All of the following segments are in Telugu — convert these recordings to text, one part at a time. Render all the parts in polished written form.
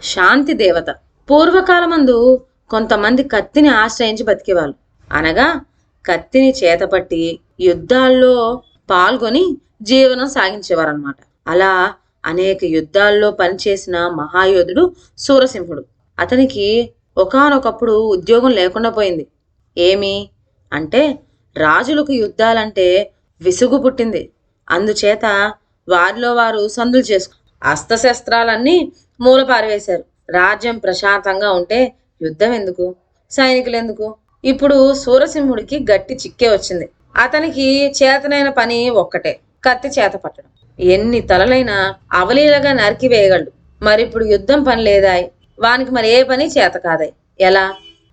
శాంతి దేవత. పూర్వకాలమందు కొంతమంది కత్తిని ఆశ్రయించి బతికేవాళ్ళు. అనగా కత్తిని చేతపట్టి యుద్ధాల్లో పాల్గొని జీవనం సాగించేవారన్నమాట. అలా అనేక యుద్ధాల్లో పనిచేసిన మహాయోధుడు సూరసింహుడు. అతనికి ఒకానొకప్పుడు ఉద్యోగం లేకుండా పోయింది. ఏమి అంటే రాజులకు యుద్ధాలంటే విసుగు పుట్టింది. అందుచేత వారిలో వారు సందులు చేసుకు అస్త్రశస్త్రాలన్నీ మూల పారివేశారు. రాజ్యం ప్రశాంతంగా ఉంటే యుద్ధం ఎందుకు, సైనికులు ఎందుకు? ఇప్పుడు సూరసింహుడికి గట్టి చిక్కే వచ్చింది. అతనికి చేతనైన పని ఒక్కటే, కత్తి చేత పట్టడం. ఎన్ని తలలైనా అవలీలగా నరికి వేయగలడు. మరిప్పుడు యుద్ధం పని లేదాయ్, వానికి మరి ఏ పని చేత కాదాయ్. ఎలా?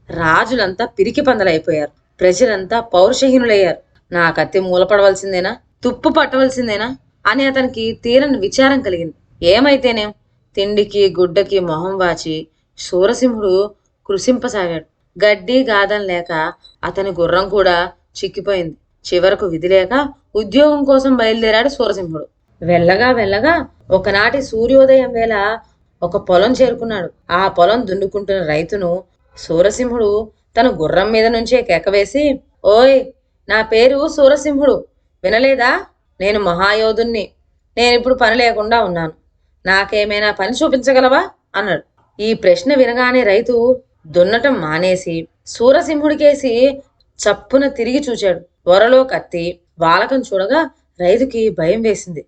రాజులంతా పిరికి పందలైపోయారు, ప్రజలంతా పౌరుషహీనులయ్యారు. నా కత్తి మూలపడవలసిందేనా, తుప్పు పట్టవలసిందేనా అని అతనికి తీరని విచారం కలిగింది. ఏమైతేనేం, తిండికి గుడ్డకి మొహం వాచి సూరసింహుడు కృషింపసాగాడు. గడ్డి గాదం లేక అతని గుర్రం కూడా చిక్కిపోయింది. చివరకు విధి లేక ఉద్యోగం కోసం బయలుదేరాడు సూరసింహుడు. వెళ్ళగా వెళ్ళగా ఒకనాటి సూర్యోదయం వేళ ఒక పొలం చేరుకున్నాడు. ఆ పొలం దున్నుకుంటున్న రైతును సూరసింహుడు తన గుర్రం మీద నుంచే కేకవేసి, ఓయ్, నా పేరు సూరసింహుడు, వినలేదా? నేను మహాయోధుణ్ణి. నేనిప్పుడు పని లేకుండా ఉన్నాను. నాకేమైనా పని చూపించగలవా అన్నాడు. ఈ ప్రశ్న వినగానే రైతు దున్నటం మానేసి సూరసింహుడికేసి చప్పున తిరిగి చూచాడు. త్వరలో కత్తి వాలకం చూడగా రైతుకి భయం వేసింది,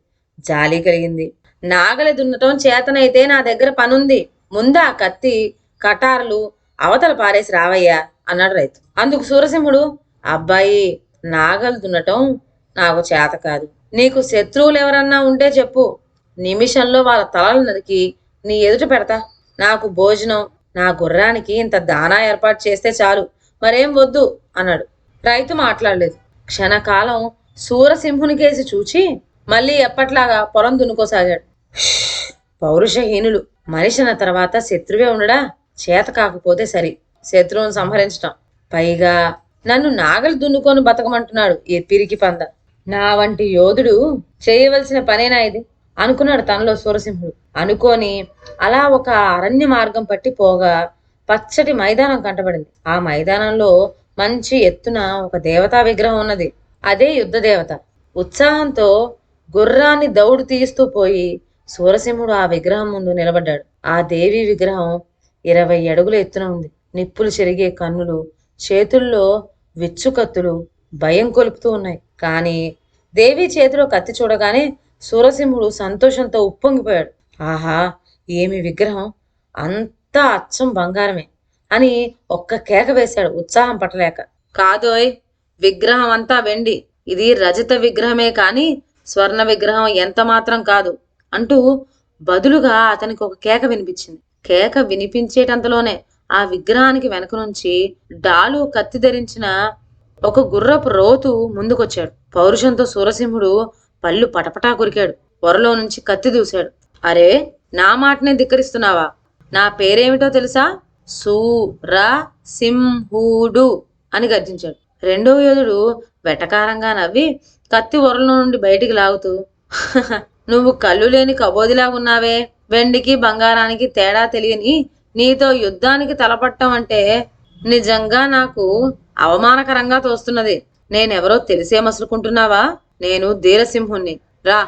జాలి కలిగింది. నాగలి దున్నటం చేతనైతే నా దగ్గర పనుంది. ముందా కత్తి కటారులు అవతల పారేసి రావయ్యా అన్నాడు రైతు. అందుకు సూరసింహుడు, అబ్బాయి, నాగలి దున్నటం నాకు చేత కాదు. నీకు శత్రువులు ఎవరన్నా ఉంటే చెప్పు, నిమిషంలో వాళ్ళ తలలు నరికి నీ ఎదుట పెడతా. నాకు భోజనం, నా గుర్రానికి ఇంత దానా ఏర్పాటు చేస్తే చాలు, మరేం వద్దు అన్నాడు. రైతు మాట్లాడలేదు. క్షణకాలం సూరసింహునికేసి చూచి మళ్ళీ ఎప్పట్లాగా పొలం దున్నుకోసాగాడు. పౌరుషహీనులు. మనిషిన తర్వాత శత్రువే ఉండడా? చేత కాకపోతే సరి, శత్రువును సంహరించటం. పైగా నన్ను నాగలి దున్నుకొని బతకమంటున్నాడు ఈ పిరికి పంద. నా వంటి యోధుడు చేయవలసిన పనేనా ఇది అనుకున్నాడు తనలో సూరసింహుడు. అనుకోని అలా ఒక అరణ్య మార్గం పట్టి పోగా పచ్చటి మైదానం కంటపడింది. ఆ మైదానంలో మంచి ఎత్తున ఒక దేవతా విగ్రహం ఉన్నది. అదే యుద్ధ దేవత. ఉత్సాహంతో గుర్రాన్ని దౌడు తీస్తూ పోయి సూరసింహుడు ఆ విగ్రహం ముందు నిలబడ్డాడు. ఆ దేవి విగ్రహం 20 అడుగుల ఎత్తున ఉంది. నిప్పులు చెరిగే కన్నులు, చేతుల్లో విచ్చుకత్తులు భయం కొలుపుతూ ఉన్నాయి. కానీ దేవి చేతిలో కత్తి చూడగానే సూరసింహుడు సంతోషంతో ఉప్పొంగిపోయాడు. ఆహా, ఏమి విగ్రహం! అంతా అచ్చం బంగారమే అని ఒక్క కేక వేశాడు ఉత్సాహం పట్టలేక. కాదోయ్, విగ్రహం అంతా వెండి. ఇది రజత విగ్రహమే కాని స్వర్ణ విగ్రహం ఎంత మాత్రం కాదు అంటూ బదులుగా అతనికి ఒక కేక వినిపించింది. కేక వినిపించేటంతలోనే ఆ విగ్రహానికి వెనక నుంచి డాలు కత్తి ధరించిన ఒక గుర్రపు రోతు ముందుకొచ్చాడు. పౌరుషంతో సూరసింహుడు పళ్ళు పటపటా కొరికాడు. వరలో నుంచి కత్తి దూశాడు. అరే, నా మాటనే ధిక్కరిస్తున్నావా? నా పేరేమిటో తెలుసా? సూరసింహుడు అని గర్జించాడు. రెండో యోధుడు వెటకారంగా నవ్వి కత్తి వరలో నుండి బయటికి లాగుతూ, నువ్వు కళ్ళు లేని కబోదిలా ఉన్నావే, వెండికి బంగారానికి తేడా తెలియని నీతో యుద్ధానికి తలపట్టం అంటే నిజంగా నాకు అవమానకరంగా తోస్తున్నది. నేనెవరో తెలిసే మసులుకుంటున్నావా? నేను ధీరసింహుణ్ణి. రా,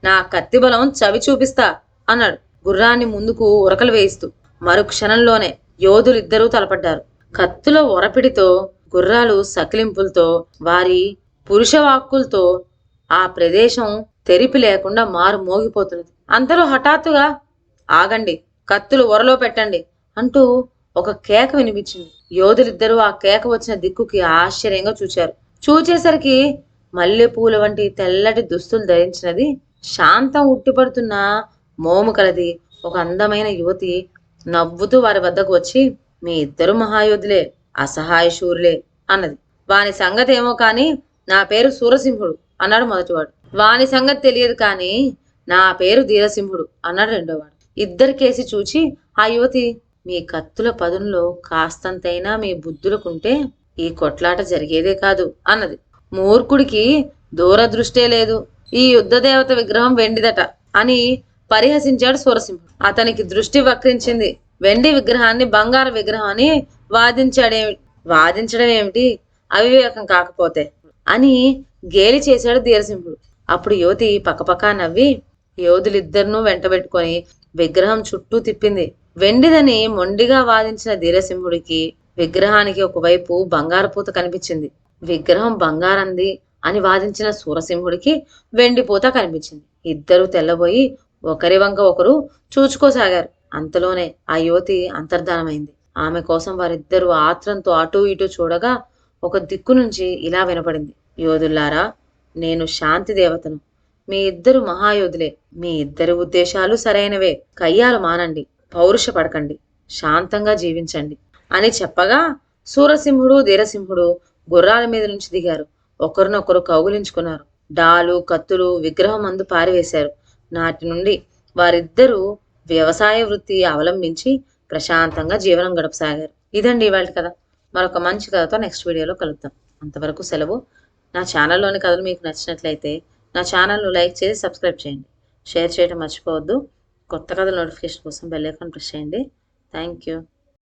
నా కత్తి బలం చవి చూపిస్తా అన్నాడు గుర్రాన్ని ముందుకు ఉరకలు వేయిస్తూ. మరుక్షణంలోనే యోధులిద్దరూ తలపడ్డారు. కత్తుల ఒరపిడితో, గుర్రాలు సకిలింపులతో, వారి పురుషవాక్కులతో ఆ ప్రదేశం తెరిపి లేకుండా మారు మోగిపోతున్నది. అంతలో హఠాత్తుగా, ఆగండి, కత్తులు ఒరలో పెట్టండి అంటూ ఒక కేక వినిపించింది. యోధులిద్దరూ ఆ కేక వచ్చిన దిక్కుకి ఆశ్చర్యంగా చూచారు. చూచేసరికి మల్లెపూల వంటి తెల్లటి దుస్తులు ధరించినది, శాంతం ఉట్టిపడుతున్న మోము కలది ఒక అందమైన యువతి నవ్వుతూ వారి వద్దకు వచ్చి, మీ ఇద్దరు మహాయోధులే, అసహాయ శూరులే అన్నది. వాని సంగతి ఏమో కాని నా పేరు సూరసింహుడు అన్నాడు మొదటివాడు. వాని సంగతి తెలియదు కాని నా పేరు ధీరసింహుడు అన్నాడు రెండోవాడు. ఇద్దరికేసి చూచి ఆ యువతి, మీ కత్తుల పదునులో కాస్తంతైనా మీ బుద్ధులకుంటే ఈ కొట్లాట జరిగేదే కాదు అన్నది. మూర్ఖుడికి దూరదృష్టే లేదు. ఈ యుద్ధ దేవత విగ్రహం వెండిదట అని పరిహసించాడు సూరసింహుడు. అతనికి దృష్టి వక్రించింది. వెండి విగ్రహాన్ని బంగారు విగ్రహం అని వాదించడం ఏమిటి అవివేకం కాకపోతే అని గేలి చేశాడు ధీరసింహుడు. అప్పుడు యువతి పక్కపక్క నవ్వి యోధులిద్దరినూ వెంటబెట్టుకొని విగ్రహం చుట్టూ తిప్పింది. వెండిదని మొండిగా వాదించిన ధీరసింహుడికి విగ్రహానికి ఒకవైపు బంగారు పూత కనిపించింది. విగ్రహం బంగారంది అని వాదించిన సూరసింహుడికి వెండి పూత కనిపించింది. ఇద్దరూ తెల్లబోయి ఒకరి వంక ఒకరు చూచుకోసాగారు. అంతలోనే ఆ యువతి అంతర్ధానమైంది. ఆమె కోసం వారిద్దరూ ఆత్రంతో అటూ ఇటూ చూడగా ఒక దిక్కు నుంచి ఇలా వినపడింది. యోధుల్లారా, నేను శాంతి దేవతను. మీ ఇద్దరు మహాయోధులే. మీ ఇద్దరి ఉద్దేశాలు సరైనవే. కయ్యాలు మానండి, పౌరుషపడకండి, శాంతంగా జీవించండి అని చెప్పగా సూరసింహుడు ధీరసింహుడు గుర్రాల మీద నుంచి దిగారు. ఒకరినొకరు కౌగులించుకున్నారు. డాలు కత్తులు విగ్రహం మందు పారివేశారు. నాటి నుండి వారిద్దరూ వ్యవసాయ వృత్తి అవలంబించి ప్రశాంతంగా జీవనం గడపసాగారు. ఇదండి ఇవాళ కథ. మరొక మంచి కథతో నెక్స్ట్ వీడియోలో కలుద్దాం. అంతవరకు సెలవు. నా ఛానల్లోని కథలు మీకు నచ్చినట్లయితే నా ఛానల్ను లైక్ చేసి సబ్స్క్రైబ్ చేయండి. షేర్ చేయడం మర్చిపోవద్దు. కొత్త కథల నోటిఫికేషన్ కోసం బెల్ ఐకాన్ ప్రెస్ చేయండి. Thank you.